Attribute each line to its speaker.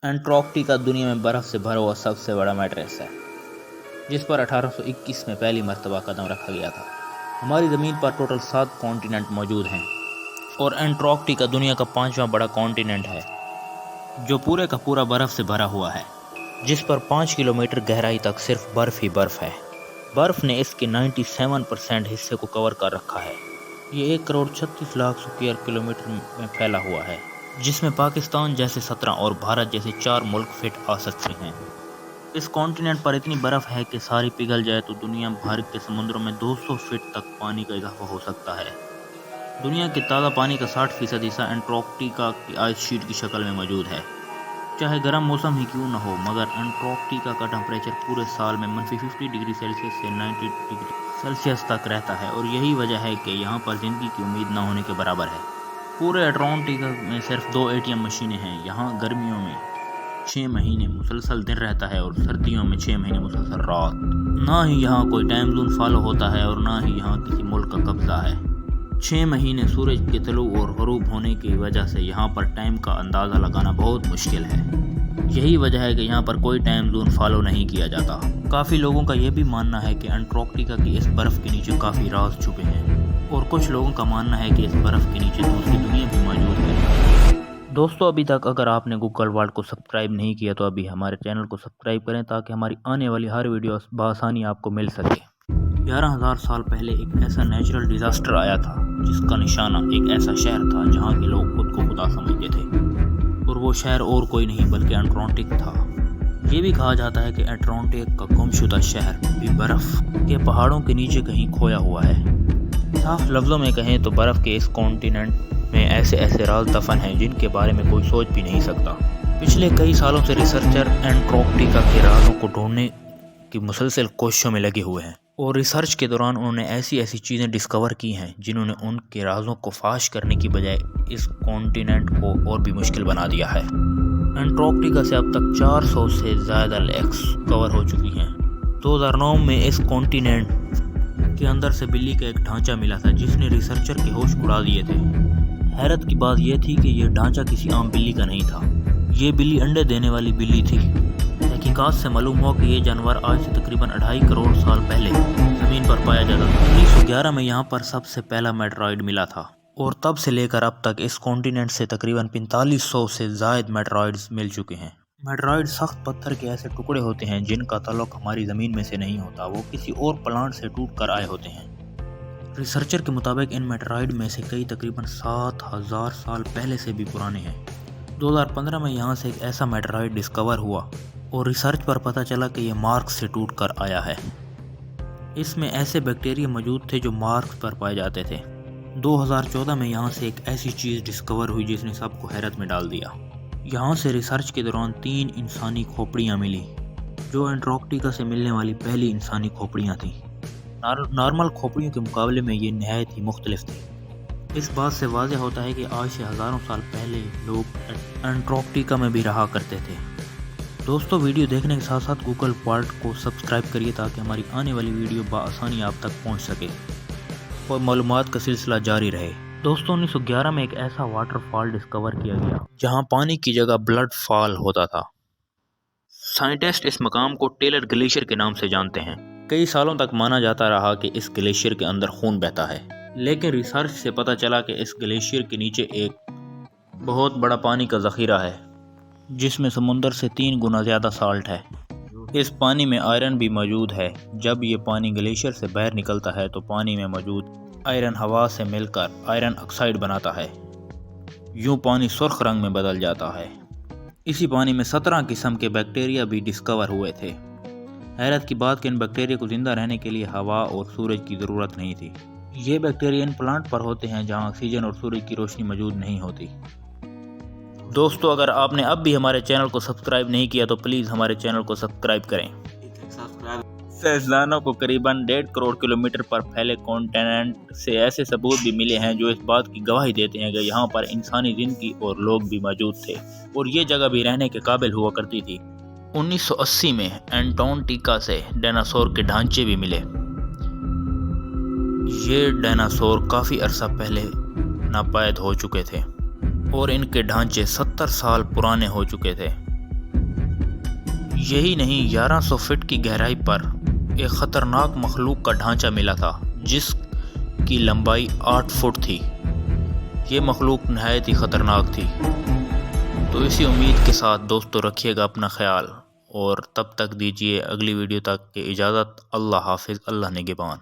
Speaker 1: Antarctica دنیا میں برف سے بھرا ہوا سب سے بڑا میٹریس ہے، جس پر 1821 میں پہلی مرتبہ قدم رکھا گیا تھا۔ ہماری زمین پر ٹوٹل 7 کانٹیننٹ موجود ہیں، اور انٹارکٹیکا دنیا کا 5واں بڑا کانٹیننٹ ہے، جو پورے کا پورا برف سے بھرا ہوا ہے، جس پر 5 کلومیٹر گہرائی تک صرف برف ہی برف ہے۔ برف نے اس کے 97% حصے کو کور کر رکھا ہے۔ یہ 1,36,00,000 اسکوائر کلومیٹر میں پھیلا ہوا ہے، جس میں پاکستان جیسے 17 اور بھارت جیسے 4 ملک فٹ آ سکتے ہیں۔ اس کانٹیننٹ پر اتنی برف ہے کہ ساری پگھل جائے تو دنیا بھر کے سمندروں میں 200 فٹ تک پانی کا اضافہ ہو سکتا ہے۔ دنیا کے تازہ پانی کا 60% حصہ انٹارکٹیکا کی آئس شیٹ کی شکل میں موجود ہے۔ چاہے گرم موسم ہی کیوں نہ ہو، مگر انٹارکٹیکا کا ٹمپریچر پورے سال میں -50 ڈگری سیلسیس سے 90 ڈگری سیلسیس تک رہتا ہے، اور یہی وجہ ہے کہ یہاں پر زندگی کی امید نہ ہونے کے برابر ہے۔ پورے انٹارکٹیکا میں صرف 2 ATM مشینیں ہیں۔ یہاں گرمیوں میں 6 مہینے مسلسل دن رہتا ہے اور سردیوں میں 6 مہینے مسلسل رات۔ نہ ہی یہاں کوئی ٹائم زون فالو ہوتا ہے اور نہ ہی یہاں کسی ملک کا قبضہ ہے۔ 6 مہینے سورج کے طلوع اور غروب ہونے کی وجہ سے یہاں پر ٹائم کا اندازہ لگانا بہت مشکل ہے۔ یہی وجہ ہے کہ یہاں پر کوئی ٹائم زون فالو نہیں کیا جاتا۔ کافی لوگوں کا یہ بھی ماننا ہے کہ انٹارکٹیکا کی اس برف کے نیچے کافی راز چھپے ہیں، اور کچھ لوگوں کا ماننا ہے کہ اس برف کے نیچے دوسری دنیا بھی موجود ہے۔ دوستو، ابھی تک اگر آپ نے گوگل ورلڈ کو سبسکرائب نہیں کیا تو ابھی ہمارے چینل کو سبسکرائب کریں تاکہ ہماری آنے والی ہر ویڈیو بآسانی آپ کو مل سکے۔ 11,000 سال پہلے ایک ایسا نیچرل ڈیزاسٹر آیا تھا جس کا نشانہ ایک ایسا شہر تھا جہاں کے لوگ خود کو خدا سمجھتے تھے، اور وہ شہر اور کوئی نہیں بلکہ انٹارکٹک تھا۔ یہ بھی کہا جاتا ہے کہ انٹارکٹک کا گمشدہ شہر بھی برف کے پہاڑوں کے نیچے کہیں کھویا ہوا ہے۔ صاف لفظوں میں کہیں تو برف کے اس کانٹیننٹ میں ایسے راز دفن ہیں جن کے بارے میں کوئی سوچ بھی نہیں سکتا۔ پچھلے کئی سالوں سے ریسرچر انٹارکٹیکا کے رازوں کو ڈھونڈنے کی مسلسل کوششوں میں لگے ہوئے ہیں، اور ریسرچ کے دوران انہوں نے ایسی چیزیں ڈسکور کی ہیں جنہوں نے ان کے رازوں کو فاش کرنے کی بجائے اس کانٹیننٹ کو اور بھی مشکل بنا دیا ہے۔ انٹارکٹیکا سے اب تک 400 سے زیادہ لیکس کور ہو چکی ہیں۔ 2009 میں اس کانٹیننٹ کے اندر سے بلی کا ایک ڈھانچہ ملا تھا جس نے ریسرچر کے ہوش اڑا دیے تھے۔ حیرت کی بات یہ تھی کہ یہ ڈھانچہ کسی عام بلی کا نہیں تھا، یہ بلی انڈے دینے والی بلی تھی۔ تحقیقات سے معلوم ہوا کہ یہ جانور آج سے تقریباً 2.5 کروڑ سال پہلے زمین پر پایا جاتا تھا۔ 1911 میں یہاں پر سب سے پہلا میٹرائڈ ملا تھا، اور تب سے لے کر اب تک اس کانٹیننٹ سے تقریباً 4500 سے زائد میٹرائڈز مل چکے ہیں۔ میٹرائڈ سخت پتھر کے ایسے ٹکڑے ہوتے ہیں جن کا تعلق ہماری زمین میں سے نہیں ہوتا، وہ کسی اور پلانٹ سے ٹوٹ کر آئے ہوتے ہیں۔ ریسرچر کے مطابق ان میٹرائڈ میں سے کئی تقریباً 7000 سال پہلے سے بھی پرانے ہیں۔ 2015 میں یہاں سے ایک ایسا میٹرائڈ ڈسکور ہوا اور ریسرچ پر پتہ چلا کہ یہ مارس سے ٹوٹ کر آیا ہے۔ اس میں ایسے بیکٹیریا موجود تھے جو مارس پر پائے جاتے تھے۔ 2014 میں یہاں سے ایک ایسی چیز ڈسکور ہوئی جس نے سب کو حیرت میں ڈال دیا۔ یہاں سے ریسرچ کے دوران 3 انسانی کھوپڑیاں ملی، جو انٹارکٹیکا سے ملنے والی پہلی انسانی کھوپڑیاں تھیں۔ نارمل کھوپڑیوں کے مقابلے میں یہ نہایت ہی مختلف تھی۔ اس بات سے واضح ہوتا ہے کہ آج سے ہزاروں سال پہلے لوگ انٹارکٹیکا میں بھی رہا کرتے تھے۔ دوستو، ویڈیو دیکھنے کے ساتھ ساتھ گوگل ورلڈ کو سبسکرائب کریے تاکہ ہماری آنے والی ویڈیو بآسانی آپ تک پہنچ سکے اور معلومات کا سلسلہ جاری رہے۔ دوستو، 1911 میں ایک ایسا واٹر فال ڈسکور کیا گیا جہاں پانی کی جگہ بلڈ فال ہوتا تھا۔ سائنٹسٹ اس مقام کو ٹیلر گلیشیئر کے نام سے جانتے ہیں۔ کئی سالوں تک مانا جاتا رہا کہ اس گلیشیئر کے اندر خون بہتا ہے، لیکن ریسرچ سے پتہ چلا کہ اس گلیشیئر کے نیچے ایک بہت بڑا پانی کا ذخیرہ ہے جس میں سمندر سے 3 گنا زیادہ سالٹ ہے۔ اس پانی میں آئرن بھی موجود ہے۔ جب یہ پانی گلیشیئر سے باہر نکلتا ہے تو پانی میں موجود آئرن ہوا سے مل کر آئرن آکسائڈ بناتا ہے۔ یوں پانی سرخ رنگ میں بدل جاتا ہے۔ اسی پانی میں 17 قسم کے بیکٹیریا بھی ڈسکور ہوئے تھے۔ حیرت کی بات کہ ان بیکٹیریا کو زندہ رہنے کے لیے ہوا اور سورج کی ضرورت نہیں تھی۔ یہ بیکٹیریا ان پلانٹ پر ہوتے ہیں جہاں آکسیجن اور سورج کی روشنی موجود نہیں ہوتی۔ دوستو، اگر آپ نے اب بھی ہمارے چینل کو سبسکرائب نہیں کیا تو پلیز ہمارے چینل کو سبسکرائب کریں۔ سائنسدانوں کو قریباً 1.5 کروڑ کلومیٹر پر پھیلے کانٹیننٹ سے ایسے ثبوت بھی ملے ہیں جو اس بات کی گواہی دیتے ہیں کہ یہاں پر انسانی زندگی اور لوگ بھی موجود تھے، اور یہ جگہ بھی رہنے کے قابل ہوا کرتی تھی۔ 1980 میں انٹارکٹیکا سے ڈائناسور کے ڈھانچے بھی ملے۔ یہ ڈائناسور کافی عرصہ پہلے ناپید ہو چکے تھے اور ان کے ڈھانچے 70 سال پرانے ہو چکے تھے۔ یہی نہیں، 1100 فٹ کی گہرائی پر ایک خطرناک مخلوق کا ڈھانچہ ملا تھا جس کی لمبائی 8 فٹ تھی۔ یہ مخلوق نہایت ہی خطرناک تھی۔ تو اسی امید کے ساتھ دوستو رکھیے گا اپنا خیال، اور تب تک دیجیے اگلی ویڈیو تک کی اجازت۔ اللہ حافظ، اللہ نگہبان۔